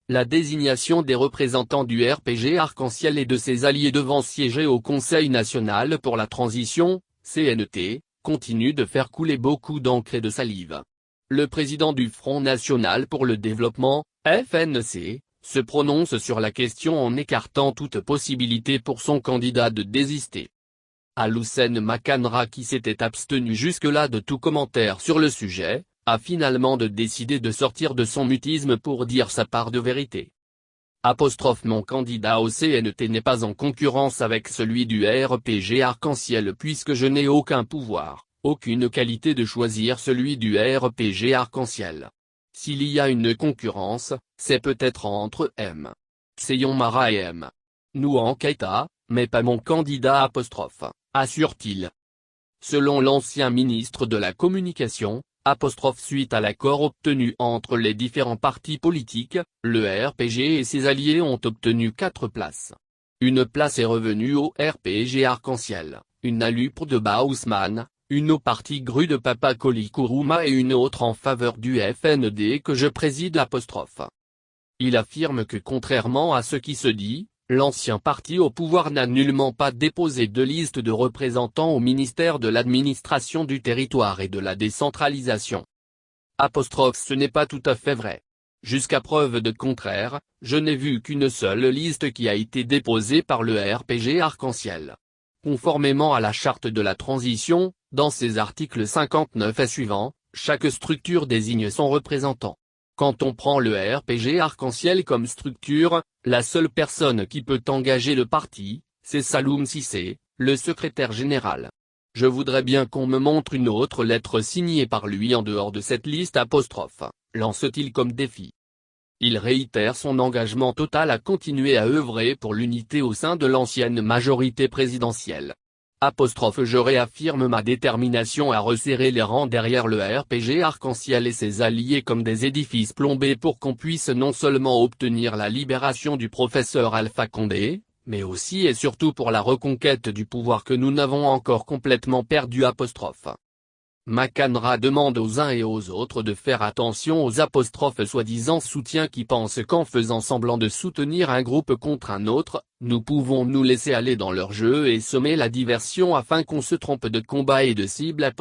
La désignation des représentants du RPG Arc-en-Ciel et de ses alliés devant siéger au Conseil national pour la transition, CNT, continue de faire couler beaucoup d'encre et de salive. Le président du Front national pour le développement, FNC, se prononce sur la question en écartant toute possibilité pour son candidat de désister. Alhoussen Makanra, qui s'était abstenu jusque-là de tout commentaire sur le sujet, a finalement décidé de sortir de son mutisme pour dire sa part de vérité. Mon candidat au CNT n'est pas en concurrence avec celui du RPG Arc-en-Ciel puisque je n'ai aucun pouvoir, aucune qualité de choisir celui du RPG Arc-en-Ciel. S'il y a une concurrence, c'est peut-être entre M. Seyon Mara et M. Nouan Keita, mais pas mon candidat », assure-t-il. Selon l'ancien ministre de la Communication, suite à l'accord obtenu entre les différents partis politiques, le RPG et ses alliés ont obtenu 4 places. Une place est revenue au RPG Arc-en-Ciel, une à l'UPR de Ba Ousmane, une au parti GRU de Papa Koli Kourouma et une autre en faveur du FND que je préside ». Il affirme que contrairement à ce qui se dit, l'ancien parti au pouvoir n'a nullement pas déposé de liste de représentants au ministère de l'administration du territoire et de la décentralisation. Ce n'est pas tout à fait vrai. Jusqu'à preuve de contraire, je n'ai vu qu'une seule liste qui a été déposée par le RPG Arc-en-Ciel. Conformément à la charte de la transition, dans ses articles 59 et suivants, chaque structure désigne son représentant. Quand on prend le RPG Arc-en-Ciel comme structure, la seule personne qui peut engager le parti, c'est Saloum Cissé, le secrétaire général. Je voudrais bien qu'on me montre une autre lettre signée par lui en dehors de cette liste », lance-t-il comme défi. Il réitère son engagement total à continuer à œuvrer pour l'unité au sein de l'ancienne majorité présidentielle. Je réaffirme ma détermination à resserrer les rangs derrière le RPG Arc-en-Ciel et ses alliés comme des édifices plombés pour qu'on puisse non seulement obtenir la libération du professeur Alpha Condé, mais aussi et surtout pour la reconquête du pouvoir que nous n'avons encore complètement perdu ». Makanra demande aux uns et aux autres de faire attention aux soi-disant soutiens qui pensent qu'en faisant semblant de soutenir un groupe contre un autre, nous pouvons nous laisser aller dans leur jeu et semer la diversion afin qu'on se trompe de combat et de cible ».